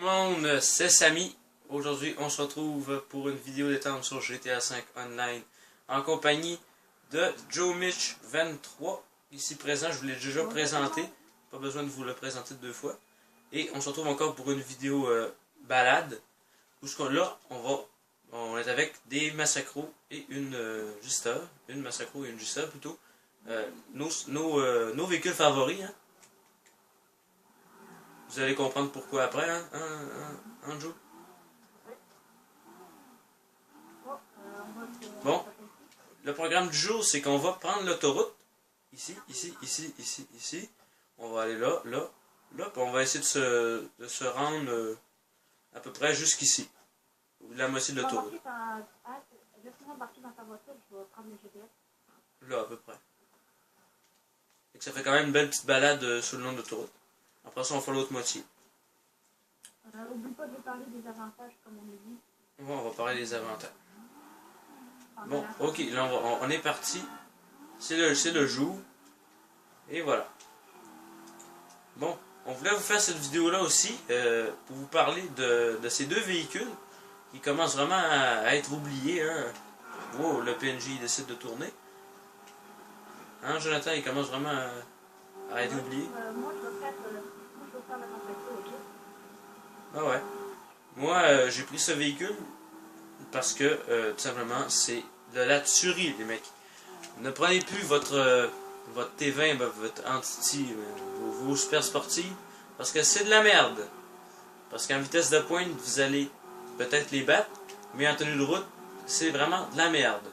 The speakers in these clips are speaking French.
le monde, c'est Samy. Aujourd'hui, on se retrouve pour une vidéo détente sur GTA V Online en compagnie de Joe Mitch 23. Ici présent, je vous l'ai déjà présenté. Pas besoin de vous le présenter deux fois. Et on se retrouve encore pour une vidéo balade. Où là, on est avec des Massacros et une Justa. Une Massacro et une Justa plutôt. Nos véhicules favoris. Hein. Vous allez comprendre pourquoi après, hein, Joe? Bon, le programme du jour, c'est qu'on va prendre l'autoroute. Ici. On va aller là, puis on va essayer de se rendre à peu près jusqu'ici. La moitié de l'autoroute. Là, à peu près. Et que ça fait quand même une belle petite balade sur le long de l'autoroute. Après ça, on fait l'autre moitié. Oublie pas de parler des avantages, comme on a dit. Bon, on va parler des avantages. Bon, ok, là on est parti. C'est le jour. Et voilà. Bon, on voulait vous faire cette vidéo-là aussi pour vous parler de ces deux véhicules qui commencent vraiment à être oubliés. Hein. Wow, le PNJ il décide de tourner. Hein, Jonathan, il commence vraiment à être oublié. Moi, je vais faire la Massacro, ok? Ah ouais. Moi, j'ai pris ce véhicule parce que, tout simplement, c'est de la tuerie, les mecs. Ne prenez plus votre T20, votre Entity, vos super sportifs, parce que c'est de la merde. Parce qu'en vitesse de pointe, vous allez peut-être les battre, mais en tenue de route, c'est vraiment de la merde.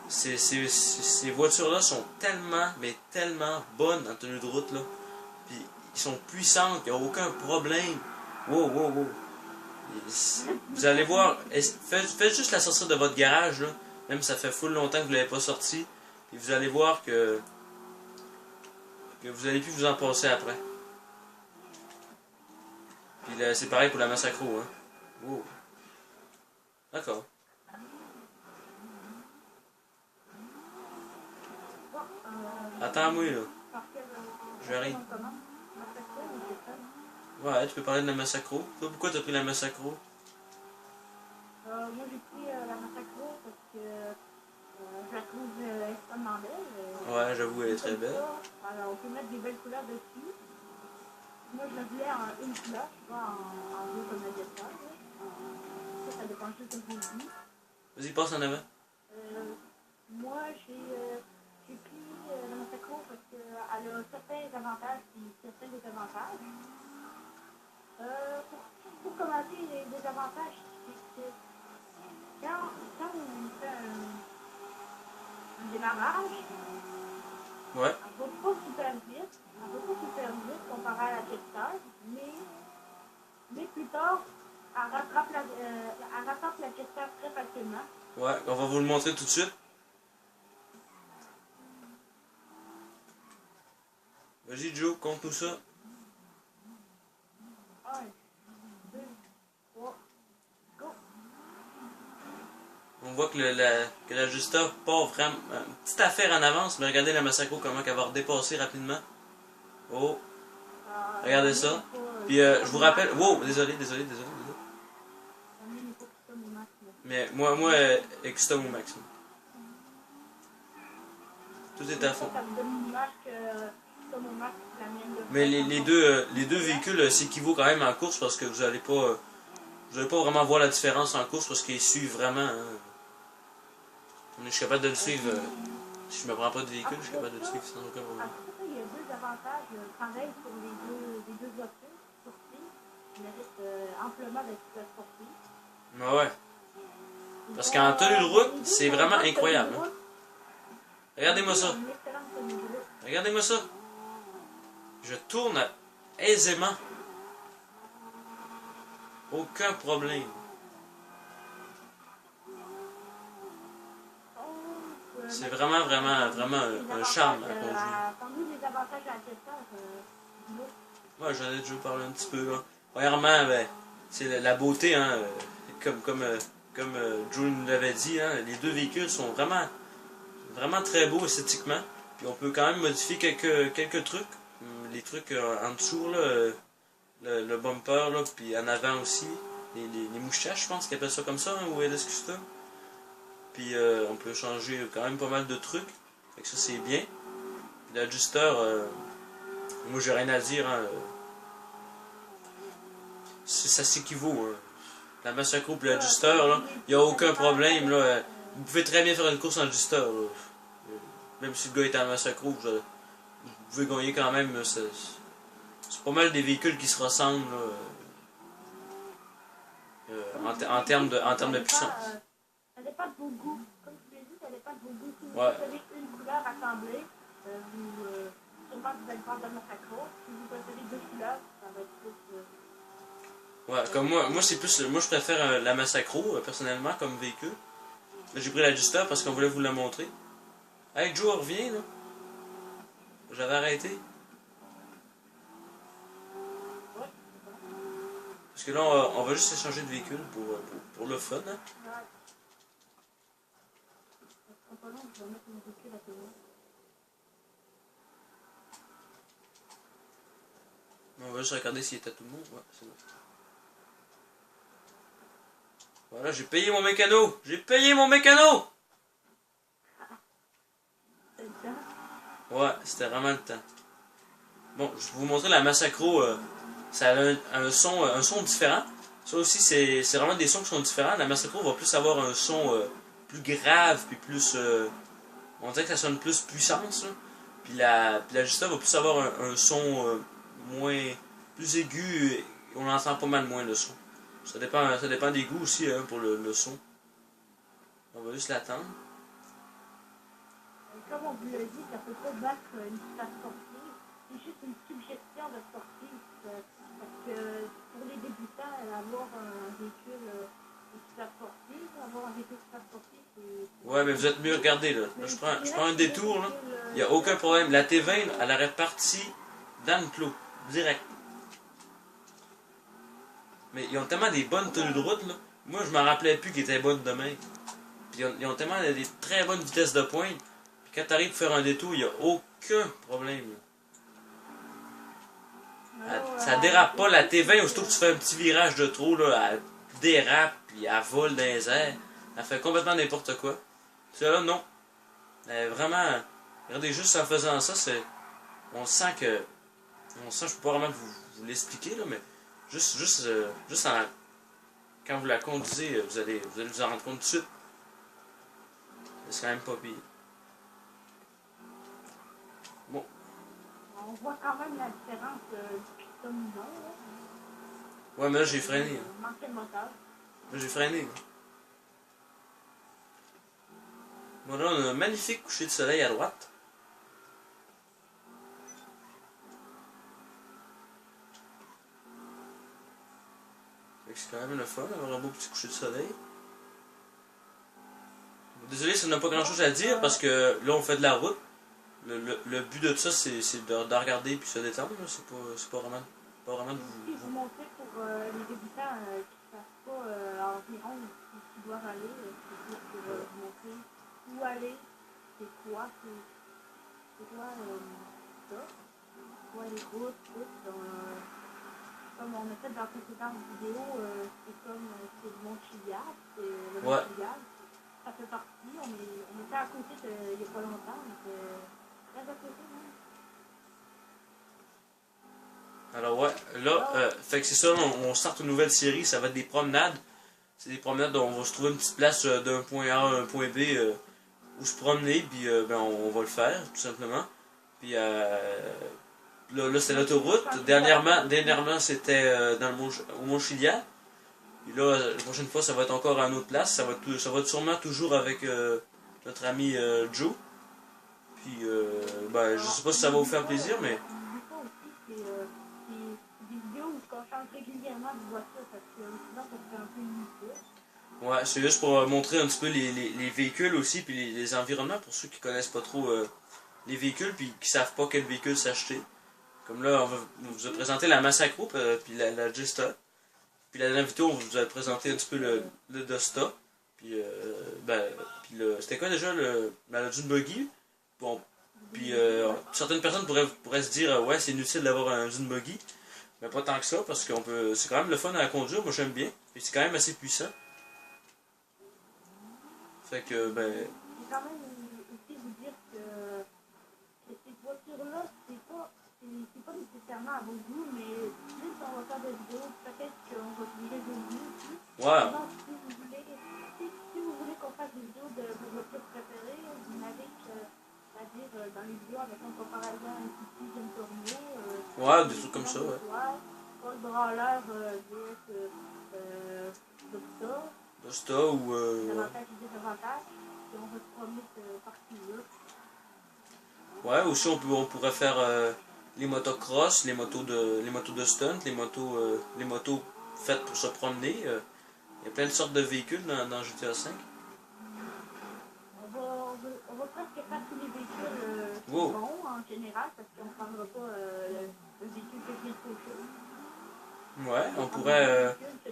Ces voitures-là sont tellement, mais tellement bonnes en tenue de route, là. Puis, ils sont puissantes, il n'y a aucun problème. Wow. Vous allez voir, faites juste la sortir de votre garage, là. Même ça fait full longtemps que vous ne l'avez pas sorti. Puis vous allez voir que vous allez plus vous en passer après. Puis c'est pareil pour la Massacro, hein. Wow. D'accord. Attends-moi, là. J'arrive. Ouais, tu peux parler de la Massacro. Toi, pourquoi t'as pris la Massacro? Moi, j'ai pris la Massacro parce que je la trouve extrêmement belle. Ouais, j'avoue, elle est très belle. Alors, on peut mettre des belles couleurs dessus. Moi, je la voulais en une couleur, pas en deux comme la Jetta. Ça dépend juste de ce que je dis. Vas-y, passe en avant. Moi, j'ai pris la Massacro parce qu'elle a certains avantages et certains désavantages. Pour commencer, les désavantages, c'est que quand on fait un démarrage, Ouais. elle ne va pas super vite comparé à la Jetta, mais plus tard, elle rattrape la Jetta très facilement. Ouais, on va vous le montrer tout de suite. Vas-y, Joe, compte tout ça. 1, 2, 3, go! On voit que la Justa part vraiment. Une petite affaire en avance, mais regardez la Massacro comment elle va redépasser rapidement. Oh, regardez ça. Puis je vous rappelle. Wow, désolé. Mais moi, custom au maximum. Tout est à fond. Mais les deux véhicules s'équivaut quand même en course parce que vous allez pas vraiment voir la différence en course parce qu'ils suivent vraiment. Hein. Je suis capable de le suivre. Si je me prends pas de véhicule, je suis capable de le suivre sans aucun problème. Après, il y a deux avantages pareils pour les deux voitures sportives qui méritent amplement d'être sportives. Ah ouais. Parce qu'en tenue de route, c'est vraiment incroyable. Hein. Regardez-moi ça. Regardez-moi ça. Je tourne aisément. Aucun problème. C'est vraiment un charme à conduire. Parmi les avantages à la Jetta, ouais, j'en ai déjà parlé un petit peu. Hein. Premièrement, ben, c'est la beauté, hein, comme Joe nous l'avait dit, hein, les deux véhicules sont vraiment très beaux esthétiquement. Puis on peut quand même modifier quelques trucs. Les trucs en dessous, là, le bumper, là, puis en avant aussi. Les moustaches, je pense qu'ils appellent ça comme ça, hein, au LS Custom. Puis on peut changer quand même pas mal de trucs. Fait que ça, c'est bien. L'ajusteur, moi j'ai rien à dire. Hein, ça s'équivaut. Hein. La Masacro et l'ajusteur, là, il n'y a aucun problème. Là. Vous pouvez très bien faire une course en ajusteur. Là. Même si le gars est en Masacro, vous pouvez gagner quand même. C'est pas mal des véhicules qui se ressemblent là, en termes de puissance. Ça dépend de vos goûts. Comme tu l'as dit, ça dépend de vos goûts. Si vous Ouais. préférez une couleur assemblée, sûrement vous allez prendre de Masacro. Si vous préférez deux couleurs, ça va être plus... Ouais, comme moi c'est plus. Moi je préfère la Masacro, personnellement, comme véhicule. Là j'ai pris l'ajusteur parce qu'on voulait vous la montrer. Hey Joe, reviens là. J'avais arrêté. Parce que là on va juste échanger de véhicule pour le fun. Hein. Ouais. Ça sera pas long, je vais mettre mon véhicule à télé. On va juste regarder s'il était tout le monde. Ouais, c'est bon. Voilà, j'ai payé mon mécano! J'ai payé mon mécano! C'est le temps. Ouais, c'était vraiment le temps. Bon, je vais vous montrer la Masacro. Ça a un son différent. Ça aussi, c'est vraiment des sons qui sont différents. La Masacro va plus avoir un son plus grave, puis plus... on dirait que ça sonne plus puissance. Là. Puis l'ajusteur va plus avoir un son moins... plus aigu. Et on entend pas mal moins le son. Ça dépend des goûts aussi hein, pour le son. On va juste l'attendre. Comme on vous l'a dit, ça peut pas battre une place sportive. C'est juste une suggestion de sportive. Parce que pour les débutants, avoir un véhicule super sportif, avoir un véhicule super sportif, c'est... Ouais, mais vous êtes mieux regardez là. Là, je prends un détour là. Il n'y a aucun problème. La T20, là, elle aurait parti dans le clos. Direct. Mais ils ont tellement des bonnes tenues de route là. Moi, je m'en rappelais plus qu'ils étaient bonnes demain. Puis ils ont tellement des très bonnes vitesses de pointe. Puis quand tu arrives pour faire un détour, il n'y a aucun problème. Ça dérape pas. La T20, aussitôt que tu fais un petit virage de trop, là, elle dérape, puis elle vole dans les airs. Elle fait complètement n'importe quoi. Celle-là, non. Elle est vraiment... Regardez, juste en faisant ça, c'est... On sent que... je peux pas vraiment vous l'expliquer, là, mais... Juste en... Quand vous la conduisez, vous allez vous en rendre compte tout de suite. C'est quand même pas pire. Bon. On voit quand même la différence du piston non, là. Ouais, mais là, j'ai freiné. Là. Manquer le moteur. Là, j'ai freiné. Là. Bon, là, on a un magnifique coucher de soleil à droite. C'est quand même le fun d'avoir un beau petit coucher de soleil. Désolé, ça n'a pas grand chose à dire parce que là, on fait de la route. Le but de ça, c'est de regarder puis se détendre. C'est pas vraiment de Si vous montrer pour les débutants qui ne savent pas environ où ils doivent aller, c'est juste pour vous montrer où aller, c'est quoi ça, c'est quoi les routes, tout. Comme on a fait dans la précédente vidéo, c'est comme c'est le Mont Chiliad, c'est le Mont Chiliad. Ça fait partie, on était à côté il n'y a pas longtemps, donc très à côté même. Alors ouais, là, fait que c'est ça, on starte une nouvelle série, ça va être des promenades. C'est des promenades où on va se trouver une petite place d'un point A à un point B où se promener, puis ben, on va le faire, tout simplement. Puis là c'est l'autoroute. Dernièrement c'était au Mont Chiliad. Puis là, la prochaine fois, ça va être encore à une autre place. Ça va être sûrement toujours avec notre ami Joe. Puis, ben, je sais pas si ça va vous faire plaisir, mais... C'est des vidéos où on change régulièrement de voiture, parce que sinon, ça serait un peu inutile. Ouais, c'est juste pour montrer un petit peu les véhicules aussi, puis les environnements, pour ceux qui connaissent pas trop les véhicules, puis qui savent pas quel véhicule s'acheter. Comme là, on vous a présenté la Masacro, puis la Gesta. Puis la dernière vidéo, on vous a présenté un petit peu le Dosta. Puis, c'était quoi déjà le Dune Buggy? Bon, puis certaines personnes pourraient se dire, ouais, c'est inutile d'avoir un Dune Buggy. Mais pas tant que ça, parce qu'on peut. C'est quand même le fun à conduire, moi j'aime bien. Et c'est quand même assez puissant. Fait que, ben. Je vais quand même aussi vous dire que ces voitures-là, c'est pas nécessairement à vos goûts, mais plus on va faire des vidéos, peut-être qu'on va virer vos goûts aussi. Ouais. Donc, si vous voulez qu'on fasse des vidéos de vos voitures préférées, vous n'avez que, c'est-à-dire dans les vidéos avec un comparaison un petit jeune tournier. Ouais, des trucs comme ça, ouais. Pas le brawler DS Doctor. Dosta ou. Des avantages et des désavantages. Et on va se promener partout là. Ouais, aussi on pourrait faire les motocross, les motos de stunt, les motos faites pour se promener. Il y a plein de sortes de véhicules dans GTA V. On va presque faire tous les véhicules Wow. bons en général parce qu'on ne prendra pas le véhicule que j'ai touché. Ouais,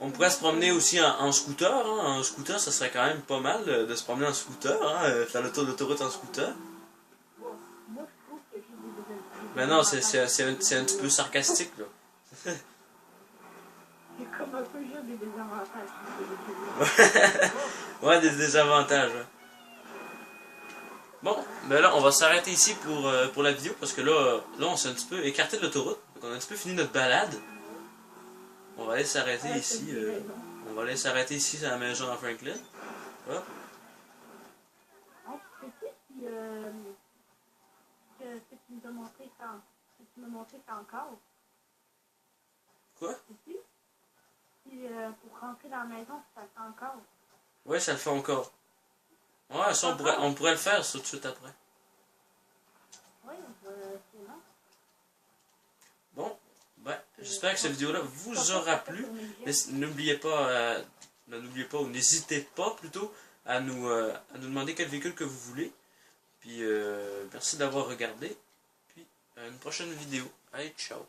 on pourrait se promener aussi en scooter. Hein. En scooter, ça serait quand même pas mal de se promener en scooter, hein, faire le tour de l'autoroute en scooter. Moi, je trouve que j'ai des Mais non, c'est un petit peu sarcastique, là. C'est comme un peu juste des désavantages. Ouais, des désavantages. Ouais. Bon, ben là, on va s'arrêter ici pour la vidéo parce que là on s'est un petit peu écarté de l'autoroute. Donc on a un petit peu fini notre balade. On va aller s'arrêter ici. On va aller s'arrêter ici à la maison à Franklin. Hop. Sais-tu que tu nous as montré ça encore? Quoi? Sais-tu? Si pour rentrer dans la maison, ça fait encore. Ouais, ça le fait encore. Ouais, ça on pourrait le faire ça tout de suite après. Oui, c'est là. Bon, ben, j'espère que cette vidéo-là vous aura plu. N'oubliez pas, ou n'hésitez pas plutôt à nous demander quel véhicule que vous voulez. Puis merci d'avoir regardé. Puis à une prochaine vidéo. Allez, ciao.